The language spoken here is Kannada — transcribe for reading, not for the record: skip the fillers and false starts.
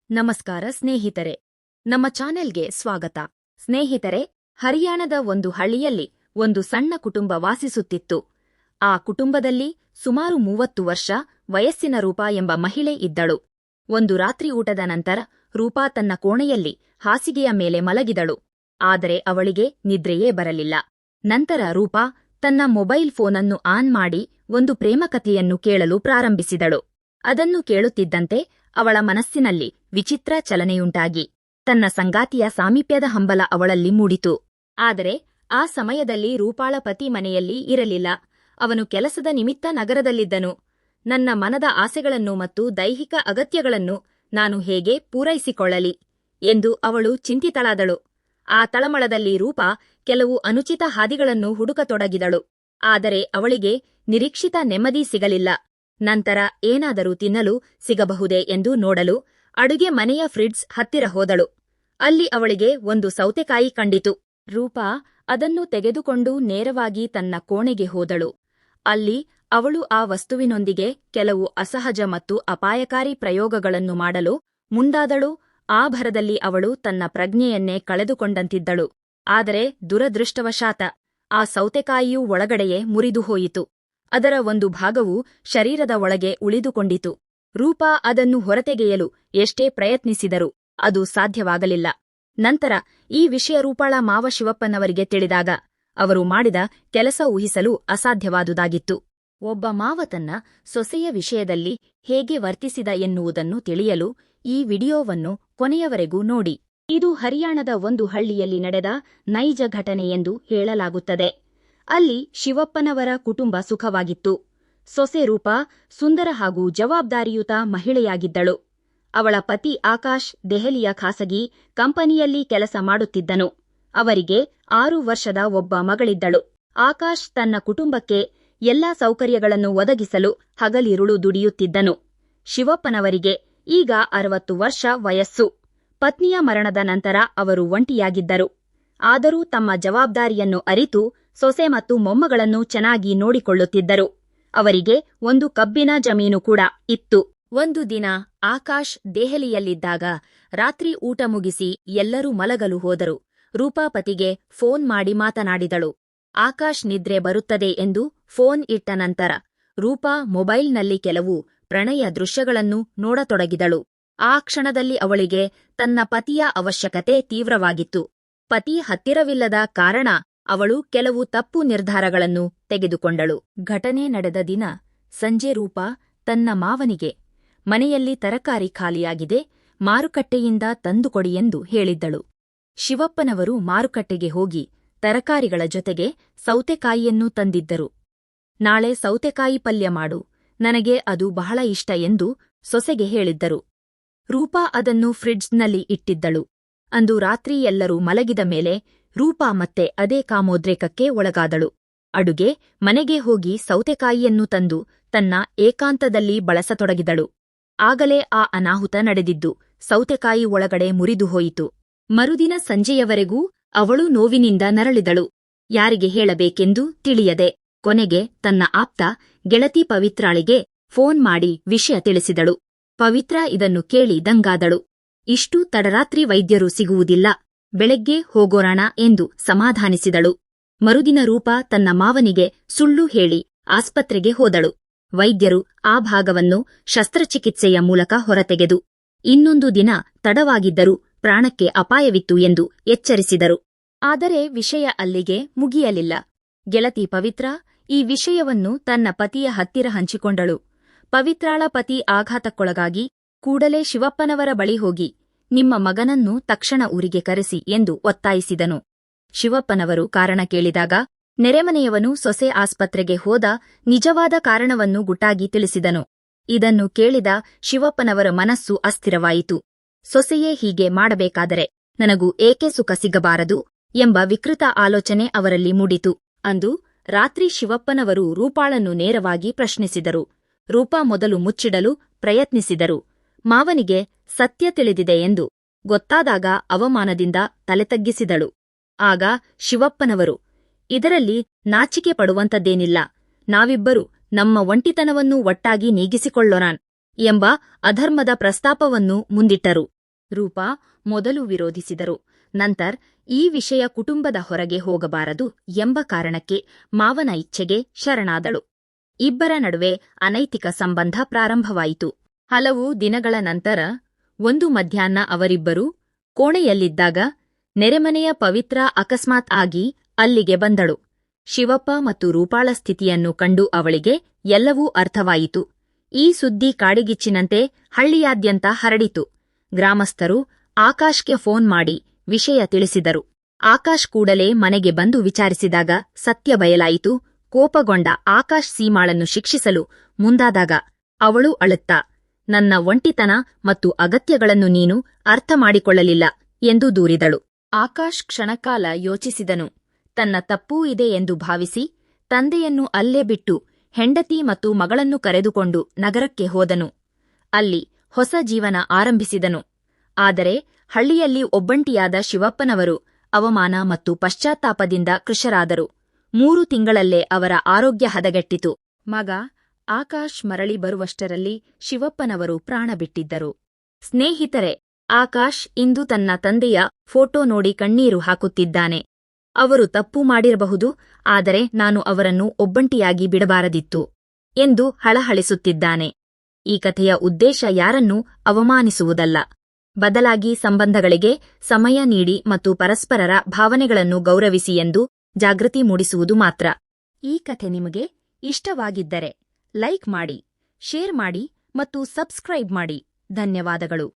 ನಮಸ್ಕಾರ ಸ್ನೇಹಿತರೆ, ನಮ್ಮ ಚಾನೆಲ್ಗೆ ಸ್ವಾಗತ. ಸ್ನೇಹಿತರೆ, ಹರಿಯಾಣದ ಒಂದು ಹಳ್ಳಿಯಲ್ಲಿ ಒಂದು ಸಣ್ಣ ಕುಟುಂಬ ವಾಸಿಸುತ್ತಿತ್ತು. ಆ ಕುಟುಂಬದಲ್ಲಿ ಸುಮಾರು 30 ವರ್ಷ ವಯಸ್ಸಿನ ರೂಪಾ ಎಂಬ ಮಹಿಳೆ ಇದ್ದಳು. ಒಂದು ರಾತ್ರಿ ಊಟದ ನಂತರ ರೂಪಾ ತನ್ನ ಕೋಣೆಯಲ್ಲಿ ಹಾಸಿಗೆಯ ಮೇಲೆ ಮಲಗಿದಳು. ಆದರೆ ಅವಳಿಗೆ ನಿದ್ರೆಯೇ ಬರಲಿಲ್ಲ. ನಂತರ ರೂಪಾ ತನ್ನ ಮೊಬೈಲ್ ಫೋನನ್ನು ಆನ್ ಮಾಡಿ ಒಂದು ಪ್ರೇಮಕಥೆಯನ್ನು ಕೇಳಲು ಪ್ರಾರಂಭಿಸಿದಳು. ಅದನ್ನು ಕೇಳುತ್ತಿದ್ದಂತೆ ಅವಳ ಮನಸ್ಸಿನಲ್ಲಿ ವಿಚಿತ್ರ ಚಲನೆಯುಂಟಾಗಿ ತನ್ನ ಸಂಗಾತಿಯ ಸಾಮೀಪ್ಯದ ಹಂಬಲ ಅವಳಲ್ಲಿ ಮೂಡಿತು. ಆದರೆ ಆ ಸಮಯದಲ್ಲಿ ರೂಪಾಳ ಪತಿ ಮನೆಯಲ್ಲಿ ಇರಲಿಲ್ಲ. ಅವನು ಕೆಲಸದ ನಿಮಿತ್ತ ನಗರದಲ್ಲಿದ್ದನು. ನನ್ನ ಮನದ ಆಸೆಗಳನ್ನು ಮತ್ತು ದೈಹಿಕ ಅಗತ್ಯಗಳನ್ನು ನಾನು ಹೇಗೆ ಪೂರೈಸಿಕೊಳ್ಳಲಿ ಎಂದು ಅವಳು ಚಿಂತಿತಳಾದಳು. ಆ ತಳಮಳದಲ್ಲಿ ರೂಪಾ ಕೆಲವು ಅನುಚಿತ ಹಾದಿಗಳನ್ನು ಹುಡುಕತೊಡಗಿದಳು. ಆದರೆ ಅವಳಿಗೆ ನಿರೀಕ್ಷಿತ ನೆಮ್ಮದಿ ಸಿಗಲಿಲ್ಲ. ನಂತರ ಏನಾದರೂ ತಿನ್ನಲು ಸಿಗಬಹುದೇ ಎಂದು ನೋಡಲು ಅಡುಗೆ ಮನೆಯ ಫ್ರಿಡ್ಜ್ ಹತ್ತಿರ ಹೋದಳು. ಅಲ್ಲಿ ಅವಳಿಗೆ ಒಂದು ಸೌತೆಕಾಯಿ ಕಂಡಿತು. ರೂಪಾ ಅದನ್ನು ತೆಗೆದುಕೊಂಡು ನೇರವಾಗಿ ತನ್ನ ಕೋಣೆಗೆ ಹೋದಳು. ಅಲ್ಲಿ ಅವಳು ಆ ವಸ್ತುವಿನೊಂದಿಗೆ ಕೆಲವು ಅಸಹಜ ಮತ್ತು ಅಪಾಯಕಾರಿ ಪ್ರಯೋಗಗಳನ್ನು ಮಾಡಲು ಮುಂದಾದಳು. ಆ ಭರದಲ್ಲಿ ಅವಳು ತನ್ನ ಪ್ರಜ್ಞೆಯನ್ನೇ ಕಳೆದುಕೊಂಡಂತಿದ್ದಳು. ಆದರೆ ದುರದೃಷ್ಟವಶಾತ್ ಆ ಸೌತೆಕಾಯಿಯು ಒಳಗಡೆಯೇ ಮುರಿದು ಹೋಯಿತು. ಅದರ ಒಂದು ಭಾಗವು ಶರೀರದ ಒಳಗೆ ಉಳಿದುಕೊಂಡಿತು. ರೂಪಾ ಅದನ್ನು ಹೊರತೆಗೆಯಲು ಎಷ್ಟೇ ಪ್ರಯತ್ನಿಸಿದರೂ ಅದು ಸಾಧ್ಯವಾಗಲಿಲ್ಲ. ನಂತರ ಈ ವಿಷಯ ರೂಪಾಳ ಮಾವ ಶಿವಪ್ಪನವರಿಗೆ ತಿಳಿದಾಗ ಅವರು ಮಾಡಿದ ಕೆಲಸ ಊಹಿಸಲು ಅಸಾಧ್ಯವಾದುದಾಗಿತ್ತು. ಒಬ್ಬ ಮಾವ ತನ್ನ ಸೊಸೆಯ ವಿಷಯದಲ್ಲಿ ಹೇಗೆ ವರ್ತಿಸಿದ ಎನ್ನುವುದನ್ನು ತಿಳಿಯಲು ಈ ವಿಡಿಯೋವನ್ನು ಕೊನೆಯವರೆಗೂ ನೋಡಿ. ಇದು ಹರಿಯಾಣದ ಒಂದು ಹಳ್ಳಿಯಲ್ಲಿ ನಡೆದ ನೈಜ ಘಟನೆ ಎಂದು ಹೇಳಲಾಗುತ್ತದೆ. ಅಲ್ಲಿ ಶಿವಪ್ಪನವರ ಕುಟುಂಬ ಸುಖವಾಗಿತ್ತು. ಸೊಸೆ ರೂಪಾ ಸುಂದರ ಹಾಗೂ ಜವಾಬ್ದಾರಿಯುತ ಮಹಿಳೆಯಾಗಿದ್ದಳು. ಅವಳ ಪತಿ ಆಕಾಶ್ ದೆಹಲಿಯ ಖಾಸಗಿ ಕಂಪನಿಯಲ್ಲಿ ಕೆಲಸ ಮಾಡುತ್ತಿದ್ದನು. ಅವರಿಗೆ 6 ವರ್ಷದ ಒಬ್ಬ ಮಗಳಿದ್ದಳು. ಆಕಾಶ್ ತನ್ನ ಕುಟುಂಬಕ್ಕೆ ಎಲ್ಲಾ ಸೌಕರ್ಯಗಳನ್ನು ಒದಗಿಸಲು ಹಗಲಿರುಳು ದುಡಿಯುತ್ತಿದ್ದನು. ಶಿವಪ್ಪನವರಿಗೆ ಈಗ 60 ವರ್ಷ ವಯಸ್ಸು. ಪತ್ನಿಯ ಮರಣದ ನಂತರ ಅವರು ಒಂಟಿಯಾಗಿದ್ದರು. ಆದರೂ ತಮ್ಮ ಜವಾಬ್ದಾರಿಯನ್ನು ಅರಿತು ಸೊಸೆ ಮತ್ತು ಮೊಮ್ಮಗಳನ್ನು ಚೆನ್ನಾಗಿ ನೋಡಿಕೊಳ್ಳುತ್ತಿದ್ದರು. ಅವರಿಗೆ ಒಂದು ಕಬ್ಬಿನ ಜಮೀನು ಕೂಡ ಇತ್ತು. ಒಂದು ದಿನ ಆಕಾಶ್ ದೆಹಲಿಯಲ್ಲಿದ್ದಾಗ ರಾತ್ರಿ ಊಟ ಮುಗಿಸಿ ಎಲ್ಲರೂ ಮಲಗಲು ಹೋದರು. ರೂಪಾ ಪತಿಗೆ ಫೋನ್ ಮಾಡಿ ಮಾತನಾಡಿದಳು. ಆಕಾಶ್ ನಿದ್ರೆ ಬರುತ್ತದೆ ಎಂದು ಫೋನ್ ಇಟ್ಟ ನಂತರ ರೂಪಾ ಮೊಬೈಲ್ನಲ್ಲಿ ಕೆಲವು ಪ್ರಣಯ ದೃಶ್ಯಗಳನ್ನು ನೋಡತೊಡಗಿದಳು. ಆ ಕ್ಷಣದಲ್ಲಿ ಅವಳಿಗೆ ತನ್ನ ಪತಿಯ ಅವಶ್ಯಕತೆ ತೀವ್ರವಾಗಿತ್ತು. ಪತಿ ಹತ್ತಿರವಿಲ್ಲದ ಕಾರಣ ಅವಳು ಕೆಲವು ತಪ್ಪು ನಿರ್ಧಾರಗಳನ್ನು ತೆಗೆದುಕೊಂಡಳು. ಘಟನೆ ನಡೆದ ದಿನ ಸಂಜೆ ರೂಪಾ ತನ್ನ ಮಾವನಿಗೆ ಮನೆಯಲ್ಲಿ ತರಕಾರಿ ಖಾಲಿಯಾಗಿದೆ, ಮಾರುಕಟ್ಟೆಯಿಂದ ತಂದುಕೊಡಿ ಎಂದು ಹೇಳಿದ್ದಳು. ಶಿವಪ್ಪನವರು ಮಾರುಕಟ್ಟೆಗೆ ಹೋಗಿ ತರಕಾರಿಗಳ ಜೊತೆಗೆ ಸೌತೆಕಾಯಿಯನ್ನೂ ತಂದಿದ್ದರು. ನಾಳೆ ಸೌತೆಕಾಯಿ ಪಲ್ಯ ಮಾಡು, ನನಗೆ ಅದು ಬಹಳ ಇಷ್ಟ ಎಂದು ಸೊಸೆಗೆ ಹೇಳಿದ್ದರು. ರೂಪಾ ಅದನ್ನು ಫ್ರಿಡ್ಜ್ನಲ್ಲಿ ಇಟ್ಟಿದ್ದಳು. ಅಂದು ರಾತ್ರಿ ಎಲ್ಲರೂ ಮಲಗಿದ ಮೇಲೆ ರೂಪಾ ಮತ್ತೆ ಅದೇ ಕಾಮೋದ್ರೇಕಕ್ಕೆ ಒಳಗಾದಳು. ಅಡುಗೆ ಮನೆಗೆ ಹೋಗಿ ಸೌತೆಕಾಯಿಯನ್ನು ತಂದು ತನ್ನ ಏಕಾಂತದಲ್ಲಿ ಬಳಸತೊಡಗಿದಳು. ಆಗಲೇ ಆ ಅನಾಹುತ ನಡೆದಿದ್ದು. ಸೌತೆಕಾಯಿ ಒಳಗಡೆ ಮುರಿದು ಹೋಯಿತು. ಮರುದಿನ ಸಂಜೆಯವರೆಗೂ ಅವಳು ನೋವಿನಿಂದ ನರಳಿದಳು. ಯಾರಿಗೆ ಹೇಳಬೇಕೆಂದು ತಿಳಿಯದೆ ಕೊನೆಗೆ ತನ್ನ ಆಪ್ತ ಗೆಳತಿ ಪವಿತ್ರಾಳಿಗೆ ಫೋನ್ ಮಾಡಿ ವಿಷಯ ತಿಳಿಸಿದಳು. ಪವಿತ್ರ ಇದನ್ನು ಕೇಳಿ ದಂಗಾದಳು. ಇಷ್ಟು ತಡರಾತ್ರಿ ವೈದ್ಯರು ಸಿಗುವುದಿಲ್ಲ, ಬೆಳಗ್ಗೆ ಹೋಗೋಣ ಎಂದು ಸಮಾಧಾನಿಸಿದಳು. ಮರುದಿನ ರೂಪಾ ತನ್ನ ಮಾವನಿಗೆ ಸುಳ್ಳು ಹೇಳಿ ಆಸ್ಪತ್ರೆಗೆ ಹೋದಳು. ವೈದ್ಯರು ಆ ಭಾಗವನ್ನು ಶಸ್ತ್ರಚಿಕಿತ್ಸೆಯ ಮೂಲಕ ಹೊರತೆಗೆದು ಇನ್ನೊಂದು ದಿನ ತಡವಾಗಿದ್ದರೂ ಪ್ರಾಣಕ್ಕೆ ಅಪಾಯವಿತ್ತು ಎಂದು ಎಚ್ಚರಿಸಿದರು. ಆದರೆ ವಿಷಯ ಅಲ್ಲಿಗೆ ಮುಗಿಯಲಿಲ್ಲ. ಗೆಳತಿ ಪವಿತ್ರ ಈ ವಿಷಯವನ್ನು ತನ್ನ ಪತಿಯ ಹತ್ತಿರ ಹಂಚಿಕೊಂಡಳು. ಪವಿತ್ರಾಳ ಪತಿ ಆಘಾತಕ್ಕೊಳಗಾಗಿ ಕೂಡಲೇ ಶಿವಪ್ಪನವರ ಬಳಿ ಹೋಗಿ ನಿಮ್ಮ ಮಗನನ್ನು ತಕ್ಷಣ ಊರಿಗೆ ಕರೆಸಿ ಎಂದು ಒತ್ತಾಯಿಸಿದನು. ಶಿವಪ್ಪನವರು ಕಾರಣ ಕೇಳಿದಾಗ ನೆರೆಮನೆಯವನು ಸೊಸೆ ಆಸ್ಪತ್ರೆಗೆ ಹೋದ ನಿಜವಾದ ಕಾರಣವನ್ನು ಗುಟ್ಟಾಗಿ ತಿಳಿಸಿದನು. ಇದನ್ನು ಕೇಳಿದ ಶಿವಪ್ಪನವರ ಮನಸ್ಸು ಅಸ್ಥಿರವಾಯಿತು. ಸೊಸೆಯೇ ಹೀಗೆ ಮಾಡಬೇಕಾದರೆ ನನಗೂ ಏಕೆ ಸುಖ ಸಿಗಬಾರದು ಎಂಬ ವಿಕೃತ ಆಲೋಚನೆ ಅವರಲ್ಲಿ ಮೂಡಿತು. ಅಂದು ರಾತ್ರಿ ಶಿವಪ್ಪನವರು ರೂಪಾಳನ್ನು ನೇರವಾಗಿ ಪ್ರಶ್ನಿಸಿದರು. ರೂಪಾ ಮೊದಲು ಮುಚ್ಚಿಡಲು ಪ್ರಯತ್ನಿಸಿದರು. ಮಾವನಿಗೆ ಸತ್ಯ ತಿಳಿದಿದೆ ಎಂದು ಗೊತ್ತಾದಾಗ ಅವಮಾನದಿಂದ ತಲೆತಗ್ಗಿಸಿದಳು. ಆಗ ಶಿವಪ್ಪನವರು, ಇದರಲ್ಲಿ ನಾಚಿಕೆ ಪಡುವಂತದ್ದೇನಿಲ್ಲ, ನಾವಿಬ್ಬರು ನಮ್ಮ ಒಂಟಿತನವನ್ನು ಒಟ್ಟಾಗಿ ನೀಗಿಸಿಕೊಳ್ಳೋಣ ಎಂಬ ಅಧರ್ಮದ ಪ್ರಸ್ತಾಪವನ್ನು ಮುಂದಿಟ್ಟರು. ರೂಪಾ ಮೊದಲು ವಿರೋಧಿಸಿದರು. ನಂತರ ಈ ವಿಷಯ ಕುಟುಂಬದ ಹೊರಗೆ ಹೋಗಬಾರದು ಎಂಬ ಕಾರಣಕ್ಕೆ ಮಾವನ ಇಚ್ಛೆಗೆ ಶರಣಾದಳು. ಇಬ್ಬರ ನಡುವೆ ಅನೈತಿಕ ಸಂಬಂಧ ಪ್ರಾರಂಭವಾಯಿತು. ಹಲವು ದಿನಗಳ ನಂತರ ಒಂದು ಮಧ್ಯಾಹ್ನ ಅವರಿಬ್ಬರೂ ಕೋಣೆಯಲ್ಲಿದ್ದಾಗ ನೆರೆಮನೆಯ ಪವಿತ್ರ ಅಕಸ್ಮಾತ್ ಆಗಿ ಅಲ್ಲಿಗೆ ಬಂದಳು. ಶಿವಪ್ಪ ಮತ್ತು ರೂಪಾಳ ಸ್ಥಿತಿಯನ್ನು ಕಂಡು ಅವಳಿಗೆ ಎಲ್ಲವೂ ಅರ್ಥವಾಯಿತು. ಈ ಸುದ್ದಿ ಕಾಡಿಗಿಚ್ಚಿನಂತೆ ಹಳ್ಳಿಯಾದ್ಯಂತ ಹರಡಿತು. ಗ್ರಾಮಸ್ಥರು ಆಕಾಶ್ಗೆ ಫೋನ್ ಮಾಡಿ ವಿಷಯ ತಿಳಿಸಿದರು. ಆಕಾಶ್ ಕೂಡಲೇ ಮನೆಗೆ ಬಂದು ವಿಚಾರಿಸಿದಾಗ ಸತ್ಯ ಬಯಲಾಯಿತು. ಕೋಪಗೊಂಡ ಆಕಾಶ್ ಸೀಮಾಳನ್ನು ಶಿಕ್ಷಿಸಲು ಮುಂದಾದಾಗ ಅವಳು ಅಳುತ್ತಾ, ನನ್ನ ಒಂಟಿತನ ಮತ್ತು ಅಗತ್ಯಗಳನ್ನು ನೀನು ಅರ್ಥ ಮಾಡಿಕೊಳ್ಳಲಿಲ್ಲ ಎಂದು ದೂರಿದಳು. ಆಕಾಶ್ ಕ್ಷಣಕಾಲ ಯೋಚಿಸಿದನು. ತನ್ನ ತಪ್ಪೂ ಇದೆ ಎಂದು ಭಾವಿಸಿ ತಂದೆಯನ್ನು ಅಲ್ಲೇ ಬಿಟ್ಟು ಹೆಂಡತಿ ಮತ್ತು ಮಗಳನ್ನು ಕರೆದುಕೊಂಡು ನಗರಕ್ಕೆ ಹೋದನು. ಅಲ್ಲಿ ಹೊಸ ಜೀವನ ಆರಂಭಿಸಿದನು. ಆದರೆ ಹಳ್ಳಿಯಲ್ಲಿ ಒಬ್ಬಂಟಿಯಾದ ಶಿವಪ್ಪನವರು ಅವಮಾನ ಮತ್ತು ಪಶ್ಚಾತ್ತಾಪದಿಂದ ಕೃಶರಾದರು. 3 ತಿಂಗಳಲ್ಲೇ ಅವರ ಆರೋಗ್ಯ ಹದಗೆಟ್ಟಿತು. ಮಗ ಆಕಾಶ್ ಮರಳಿ ಬರುವಷ್ಟರಲ್ಲಿ ಶಿವಪ್ಪನವರು ಪ್ರಾಣ ಬಿಟ್ಟಿದ್ದರು. ಸ್ನೇಹಿತರೆ, ಆಕಾಶ್ ಇಂದು ತನ್ನ ತಂದೆಯ ಫೋಟೋ ನೋಡಿ ಕಣ್ಣೀರು ಹಾಕುತ್ತಿದ್ದಾನೆ. ಅವರು ತಪ್ಪು ಮಾಡಿರಬಹುದು, ಆದರೆ ನಾನು ಅವರನ್ನು ಒಬ್ಬಂಟಿಯಾಗಿ ಬಿಡಬಾರದಿತ್ತು ಎಂದು ಹಳಹಳಿಸುತ್ತಿದ್ದಾನೆ. ಈ ಕಥೆಯ ಉದ್ದೇಶ ಯಾರನ್ನೂ ಅವಮಾನಿಸುವುದಲ್ಲ, ಬದಲಾಗಿ ಸಂಬಂಧಗಳಿಗೆ ಸಮಯ ನೀಡಿ ಮತ್ತು ಪರಸ್ಪರರ ಭಾವನೆಗಳನ್ನು ಗೌರವಿಸಿ ಎಂದು ಜಾಗೃತಿ ಮೂಡಿಸುವುದು ಮಾತ್ರ. ಈ ಕಥೆ ನಿಮಗೆ ಇಷ್ಟವಾಗಿದ್ದರೆ ಲೈಕ್ ಮಾಡಿ, ಶೇರ್ ಮಾಡಿ ಮತ್ತು ಸಬ್ಸ್ಕ್ರೈಬ್ ಮಾಡಿ. ಧನ್ಯವಾದಗಳು.